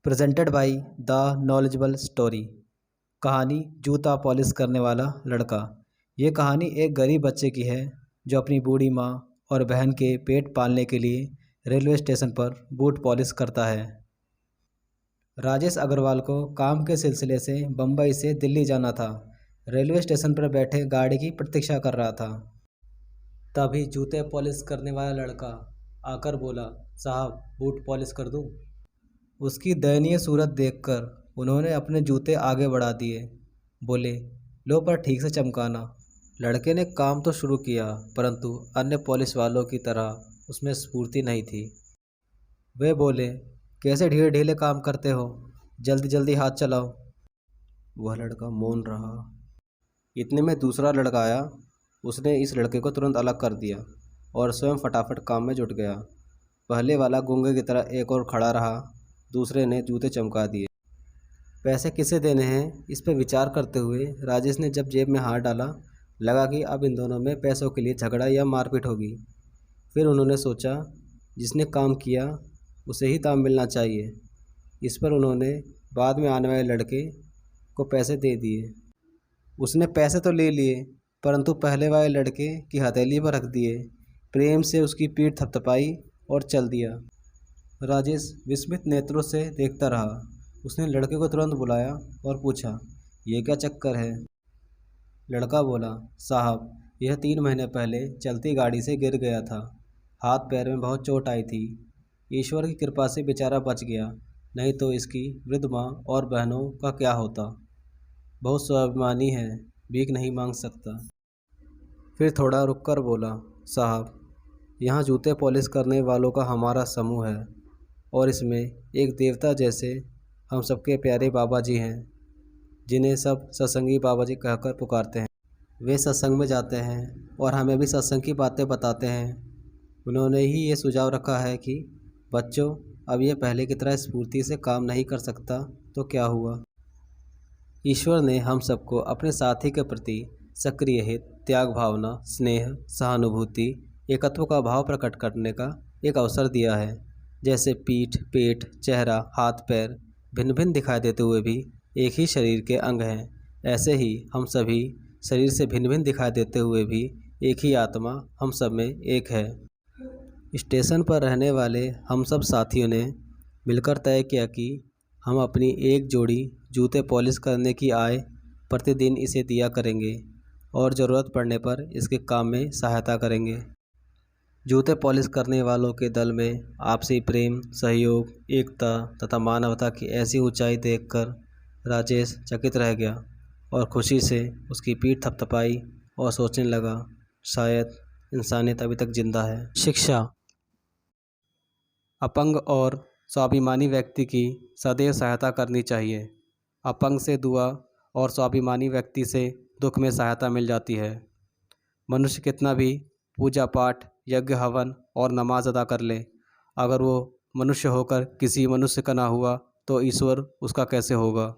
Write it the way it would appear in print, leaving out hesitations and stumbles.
Presented by the knowledgeable story. कहानी जूता polish करने वाला लड़का। ये कहानी एक गरीब बच्चे की है जो अपनी बूढ़ी माँ और बहन के पेट पालने के लिए रेलवे स्टेशन पर बूट पॉलिश करता है। राजेश अग्रवाल को काम के सिलसिले से बम्बई से दिल्ली जाना था। रेलवे स्टेशन पर बैठे गाड़ी की प्रतीक्षा कर रहा था। तभी जूते पॉलिश करने वाला लड़का आकर बोला, साहब बूट पॉलिश कर दूं? उसकी दयनीय सूरत देखकर उन्होंने अपने जूते आगे बढ़ा दिए। बोले, लो पर ठीक से चमकाना। लड़के ने काम तो शुरू किया, परंतु अन्य पॉलिश वालों की तरह उसमें स्फूर्ति नहीं थी। वे बोले, कैसे ढीले ढीले काम करते हो, जल्दी जल्दी हाथ चलाओ। वह लड़का मौन रहा। इतने में दूसरा लड़का आया। उसने इस लड़के को तुरंत अलग कर दिया और स्वयं फटाफट काम में जुट गया। पहले वाला गूंगे की तरह एक और खड़ा रहा। दूसरे ने जूते चमका दिए। पैसे किसे देने हैं, इस पर विचार करते हुए राजेश ने जब जेब में हाथ डाला, लगा कि अब इन दोनों में पैसों के लिए झगड़ा या मारपीट होगी। फिर उन्होंने सोचा, जिसने काम किया उसे ही दाम मिलना चाहिए। इस पर उन्होंने बाद में आने वाले लड़के को पैसे दे दिए। उसने पैसे तो ले लिए, परंतु पहले वाले लड़के की हथेली पर रख दिए, प्रेम से उसकी पीठ थपथपाई और चल दिया। राजेश विस्मित नेत्रों से देखता रहा। उसने लड़के को तुरंत बुलाया और पूछा, ये क्या चक्कर है? लड़का बोला, साहब यह 3 महीने पहले चलती गाड़ी से गिर गया था। हाथ पैर में बहुत चोट आई थी। ईश्वर की कृपा से बेचारा बच गया, नहीं तो इसकी वृद्ध माँ और बहनों का क्या होता। बहुत स्वाभिमानी है, भीख नहीं मांग सकता। फिर थोड़ा रुककर बोला, साहब यहाँ जूते पॉलिश करने वालों का हमारा समूह है और इसमें एक देवता जैसे हम सबके प्यारे बाबा जी हैं, जिन्हें सब सत्संगी बाबा जी कहकर पुकारते हैं। वे सत्संग में जाते हैं और हमें भी सत्संग की बातें बताते हैं। उन्होंने ही ये सुझाव रखा है कि बच्चों, अब यह पहले की तरह स्फूर्ति से काम नहीं कर सकता तो क्या हुआ। ईश्वर ने हम सबको अपने साथी के प्रति सक्रिय हित, त्याग भावना, स्नेह, सहानुभूति, एकत्व का भाव प्रकट करने का एक अवसर दिया है। जैसे पीठ, पेट, चेहरा, हाथ पैर भिन्न भिन्न दिखाई देते हुए भी एक ही शरीर के अंग हैं, ऐसे ही हम सभी शरीर से भिन्न भिन्न दिखाई देते हुए भी एक ही आत्मा हम सब में एक है। स्टेशन पर रहने वाले हम सब साथियों ने मिलकर तय किया कि हम अपनी एक जोड़ी जूते पॉलिश करने की आय प्रतिदिन इसे दिया करेंगे और ज़रूरत पड़ने पर इसके काम में सहायता करेंगे। जूते पॉलिश करने वालों के दल में आपसी प्रेम, सहयोग, एकता तथा मानवता की ऐसी ऊंचाई देखकर राजेश चकित रह गया और खुशी से उसकी पीठ थपथपाई और सोचने लगा, शायद इंसानियत अभी तक जिंदा है। शिक्षा। अपंग और स्वाभिमानी व्यक्ति की सदैव सहायता करनी चाहिए। अपंग से दुआ और स्वाभिमानी व्यक्ति से दुख में सहायता मिल जाती है। मनुष्य कितना भी पूजा पाठ, यज्ञ हवन और नमाज अदा कर ले, अगर वो मनुष्य होकर किसी मनुष्य का ना हुआ तो ईश्वर उसका कैसे होगा।